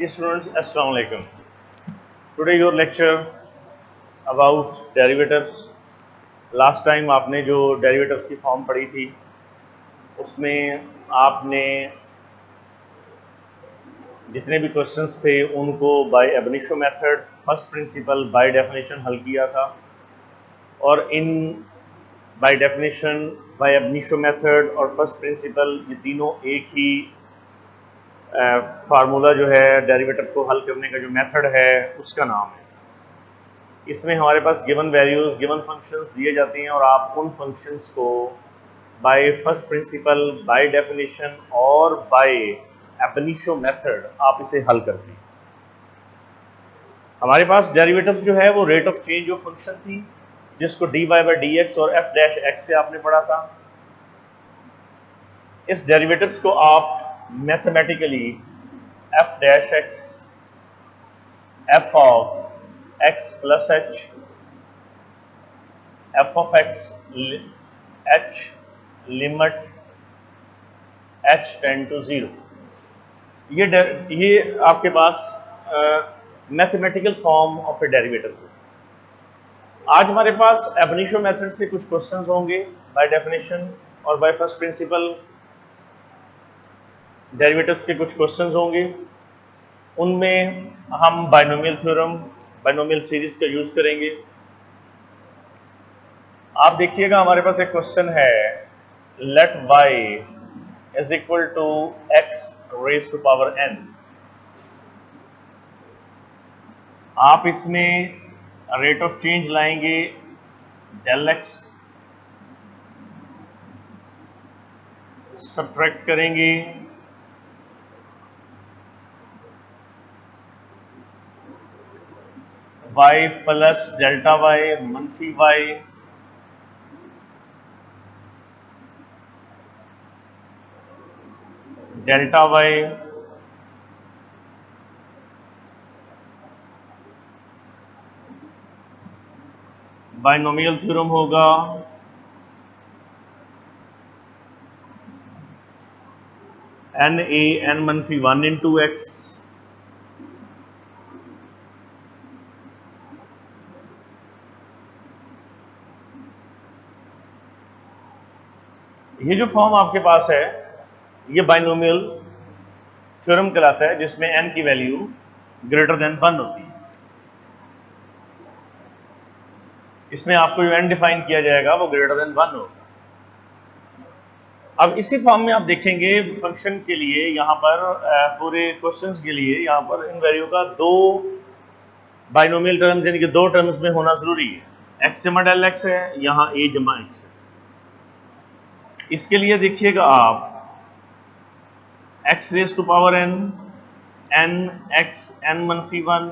Dear students, Assalamu alaikum. Today your lecture about derivatives. Last time आपने जो derivatives की form पढ़ी थी उसमें आपने जितने भी क्वेश्चंस थे उनको by ab initio method, first principle, by definition हल किया था। और इन by definition, by ab initio method और फर्स्ट प्रिंसिपल ये तीनों एक ही फार्मूला जो है डेरिवेटिव को हल करने का जो मेथड है उसका नाम है। इसमें हमारे पास गिवन वैल्यूज, गिवन फंक्शंस दिए जाते हैं और आप उन फंक्शंस को bye first principle, by definition और बाय एब इनिशियो मेथड आप इसे हल करते हैं। हमारे पास डेरिवेटिव्स जो है वो rate of change of function थी जिसको dy बाई डी एक्स और f डैश एक्स से आपने पढ़ा था। इस डेरिवेटिव्स को आप mathematically f dash x, f of x plus h, f of x h limit h tend to 0, ये आपके पास mathematical form of a derivative है। आज हमारे पास एब इनिशियो मेथड से कुछ क्वेश्चंस होंगे, बाय डेफिनेशन और बाय फर्स्ट प्रिंसिपल डेरिवेटिव्स के कुछ क्वेश्चंस होंगे। उनमें हम बाइनोमियल थ्योरम, बाइनोमियल सीरीज का यूज करेंगे। आप देखिएगा हमारे पास एक क्वेश्चन है, let y is equal to x raise to power n। आप इसमें रेट ऑफ चेंज लाएंगे डेल x, सब्ट्रैक्ट करेंगे y प्लस डेल्टा y मनफी y delta y binomial theorem होगा n a n मनफी 1 इंटू एक्स, ये जो फॉर्म आपके पास है ये बाइनोमियल थ्योरम कहलाता है जिसमें n की वैल्यू ग्रेटर देन 1 होती है। इसमें आपको जो n डिफाइन किया जाएगा वो ग्रेटर देन 1 होगा। अब इसी फॉर्म में आप देखेंगे फंक्शन के लिए यहाँ पर पूरे क्वेश्चंस के लिए यहाँ पर इन वैल्यू का दो बाइनोमियल टर्म्स यानी कि दो टर्म्स में होना जरूरी है। x जमा डेल x है, यहाँ a जमा x है। इसके लिए देखिएगा आप x raise to power n, n x n मनफी 1,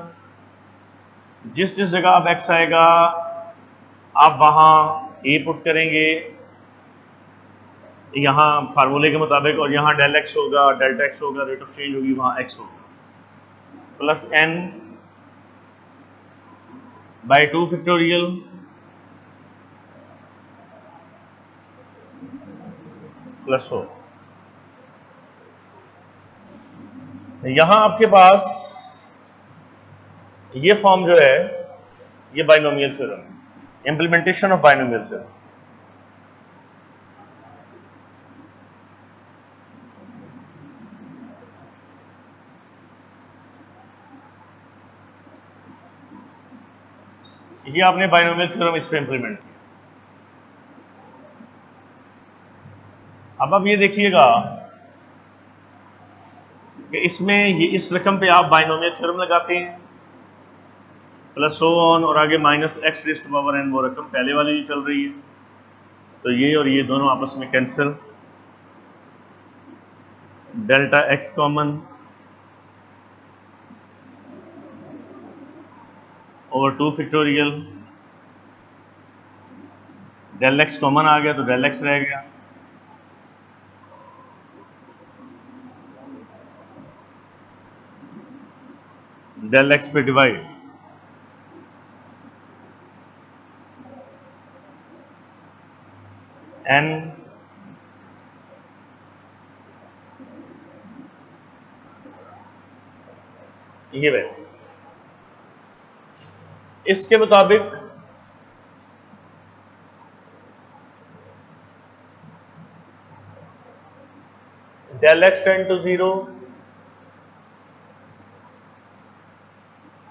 जिस जिस जगह अब x आएगा आप वहां a पुट करेंगे यहाँ फार्मूले के मुताबिक, और यहाँ डेल एक्स होगा, डेल्टा एक्स होगा, रेट ऑफ चेंज होगी, वहां x होगा, plus n by 2 factorial plus हो। यहां आपके पास ये फॉर्म जो है ये binomial theorem, implementation of binomial theorem. ये आपने बाइनोमियल थ्योरम इस पे इंप्लीमेंट किया। अब आप ये देखिएगा कि इसमें ये इस रकम पे आप बाइनोमियल थ्योरम लगाते हैं प्लस सो ऑन, और आगे minus x raise to power n, वो रकम पहले वाली ही चल रही है, तो ये और ये दोनों आपस में cancel, delta x common over 2 factorial, del x common आ गया तो डेल एक्स रह गया, डेल एक्स पे डिवाइड, n ये वैल्यू। इसके मुताबिक del x tend to 0,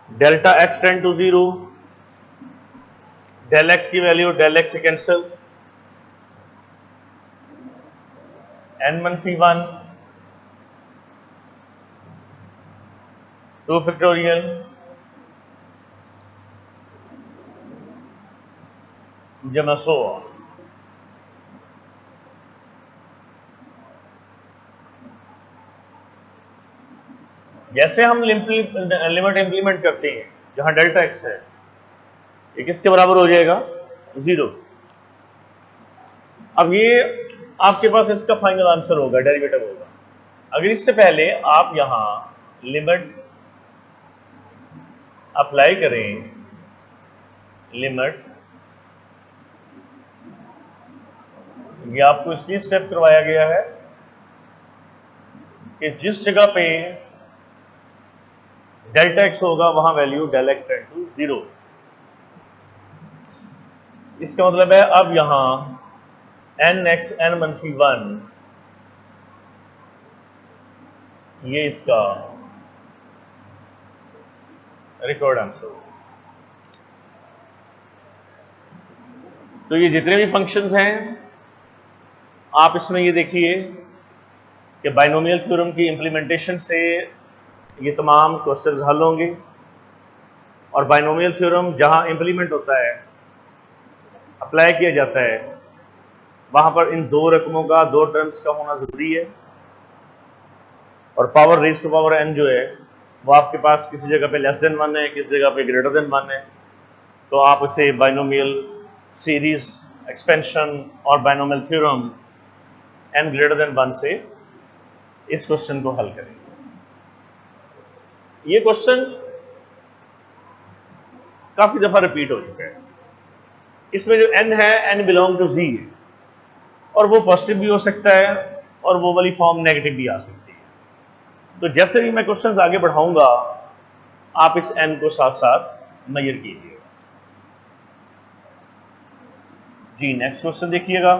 delta x tend to 0, del x की वैल्यू del x से कैंसिल, n-1 2 फैक्टोरियल जमा 100। जैसे हम लिमिट इंप्लीमेंट करते हैं जहां डेल्टा x है, ये किसके बराबर हो जाएगा? 0। अब ये आपके पास इसका फाइनल आंसर होगा, डेरिवेटिव होगा। अगर इससे पहले आप यहां लिमिट अप्लाई करें, लिमिट, ये आपको इसलिए स्टेप करवाया गया है कि जिस जगह पे डेल्टा x होगा वहां value del x tend to 0। इसका मतलब है अब यहां n(x) n-1 ये इसका रिकॉर्ड आंसर होगा। तो ये जितने भी फंक्शंस हैं, आप इसमें ये देखिए कि बाइनोमियल थ्योरम की इंप्लीमेंटेशन से ये तमाम क्वेश्चंस हल होंगे। और बाइनोमियल थ्योरम जहां इंप्लीमेंट होता है, अप्लाई किया जाता है, वहां पर इन दो रकमों का, दो टर्म्स का होना जरूरी है। और power raise to power n जो है वो आपके पास किसी जगह पे लेस देन 1 है, किसी जगह पे ग्रेटर देन 1 है। तो आप इसे बाइनोमियल सीरीज एक्सपेंशन और binomial theorem n greater than 1 से इस क्वेश्चन को हल करेंगे। ये क्वेश्चन काफी दफा रिपीट हो चुका है। इसमें जो n है, n बिलोंग टू z है, और वो पॉजिटिव भी हो सकता है और वो वाली फॉर्म नेगेटिव भी आ सकती है। तो जैसे भी मैं क्वेश्चंस आगे बढ़ाऊंगा, आप इस n को साथ साथ मेजर कीजिएगा। जी नेक्स्ट क्वेश्चन देखिएगा।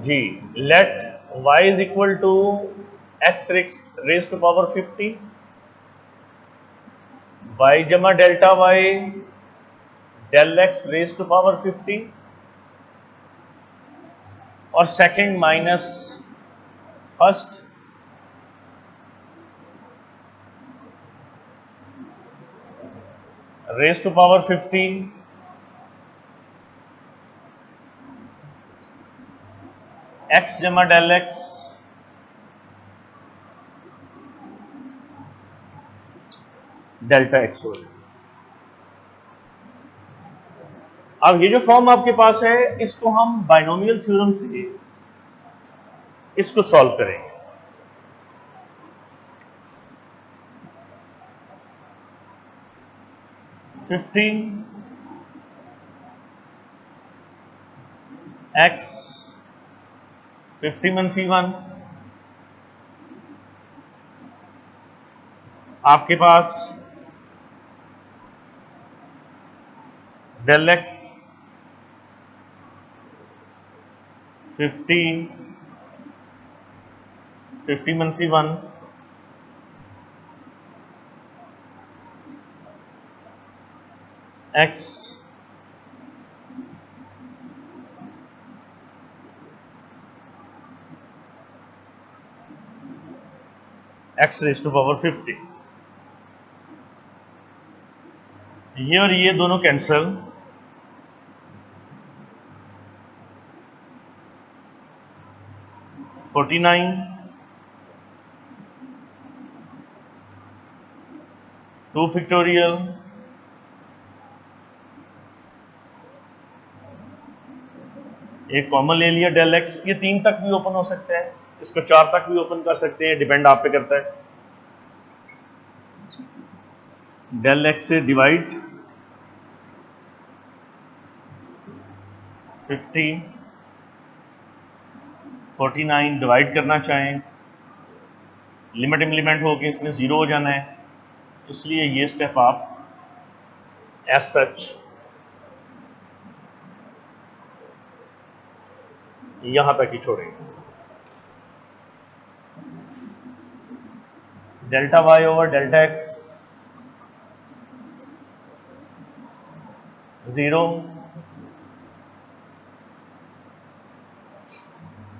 जी, let y is equal to x raise to power 50, y जमा delta y del x raise to power 50, और second minus first raise to power 50 x जमा डेल x डेल्टा x हो। अब ये जो फॉर्म आपके पास है, इसको हम बाइनोमियल थ्योरम से इसको सॉल्व करेंगे। फिफ्टीन x 50-1 आपके पास del x 50-1 x x raise to power 50। ये और ये दोनों कैंसल, फोर्टी 2 फैक्टोरियल एक कॉमन ले लिया डेल x। ये 3 तक भी ओपन हो सकते हैं, इसको 4 तक भी ओपन कर सकते हैं, डिपेंड आप पे करता है। डेल एक्स से डिवाइड 50 49 डिवाइड करना चाहें, लिमिट इम्प्लीमेंट होके इसमें 0 हो जाना है, इसलिए ये स्टेप आप एज सच यहां तक ही छोड़ेंगे। Delta y over delta x 0,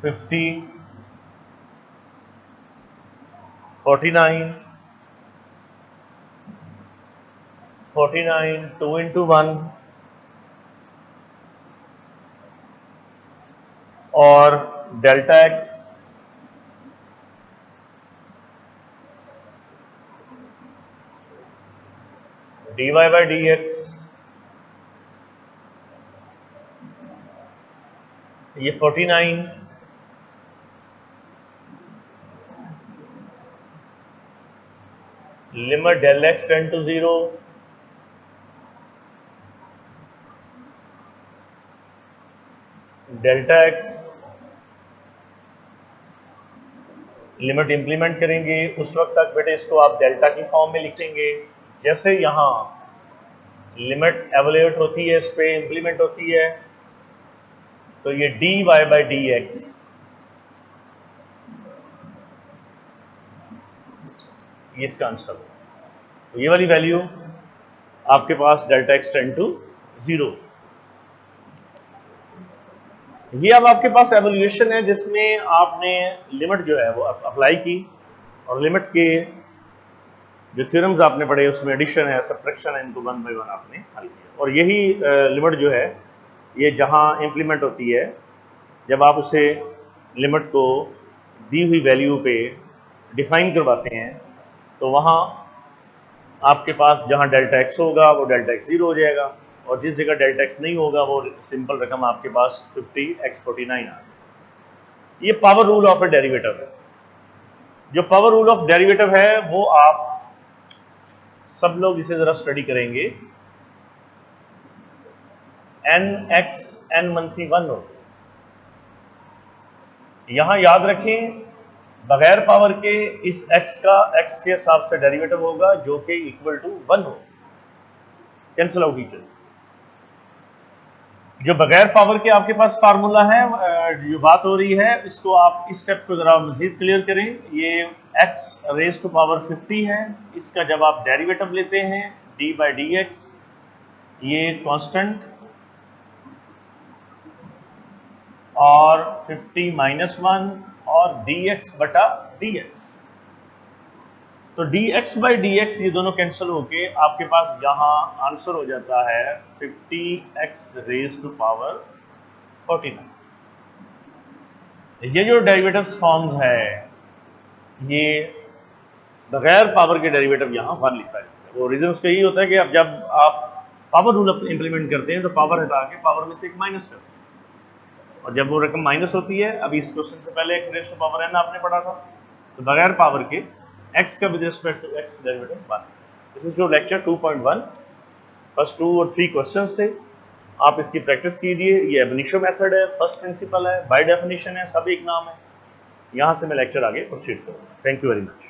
50 49 2 into 1 और delta x dy by dx, ये 49 limit del x tend to 0 delta x, limit implement करेंगे उस वक्त तक बेटे इसको आप डेल्टा की फॉर्म में लिखेंगे। जैसे यहां लिमिट एवोल्यूट होती है, इस पे इंप्लीमेंट होती है, तो ये dy by dx ये इसका आंसर है। तो ये वाली वैल्यू आपके पास डेल्टा एक्स टेंड टू 0। ये अब आपके पास एवोल्यूशन है जिसमें आपने लिमिट जो है वो अप्लाई की और लिमिट के जो थ्योरम्स आपने पढ़े उसमें एडिशन है, सब्ट्रैक्शन है, इनको 1 by 1 आपने हल किया। और यही लिमिट जो है ये जहां इंप्लीमेंट होती है, जब आप उसे लिमिट को दी हुई वैल्यू पे डिफाइन करवाते हैं तो वहां आपके पास जहां डेल्टा एक्स होगा वो डेल्टा एक्स 0 हो जाएगा और जिस जगह डेल्टा एक्स नहीं होगा वो सिंपल रकम आपके पास 50x49 आ गई। ये power rule of a derivative है। जो पावर रूल ऑफ डेरिवेटिव है वो आप सब लोग इसे जरा स्टडी करेंगे। nx n मंथली 1 हो, यहां याद रखें बगैर पावर के इस x का x के हिसाब से डेरिवेटिव होगा जो कि इक्वल टू 1 हो, कैंसिल आउट कीजिए। जो बगैर पावर के आपके पास फार्मूला है जो बात हो रही है, इसको आप इस स्टेप को जरा मजीद क्लियर करें। ये x रेज टू पावर 50 है, इसका जब आप डेरिवेटिव लेते हैं d by dx, ये कांस्टेंट और 50 माइनस 1 और dx बटा dx, तो dx by dx ये दोनों कैंसिल होके आपके पास यहाँ आंसर हो जाता है 50x रेज टू पावर 49। ये जो डेरिवेटिव्स फॉर्म्स है ये बगैर पावर के डेरिवेटिव यहाँ 1 लिखा जाता है। वो रीजन उसका यही होता है कि अब जब आप पावर रूल इंप्लीमेंट करते हैं तो पावर हटा के पावर में से एक माइनस करते हैं और जब वो रकम माइनस होती है, अभी इस क्वेश्चन से पहले x raise to power n आपने पढ़ा था, तो बगैर पावर के x का with respect to x derivative 1। This is your lecture 2.1। First 2 और 3 क्वेश्चंस थे, आप इसकी प्रैक्टिस कीजिए। ये अब इनिशियो मेथड है, फर्स्ट प्रिंसिपल है, बाय डेफिनेशन है, सब एक नाम है। यहाँ से मैं लेक्चर आगे प्रोसीड करूँगा। Thank you very much.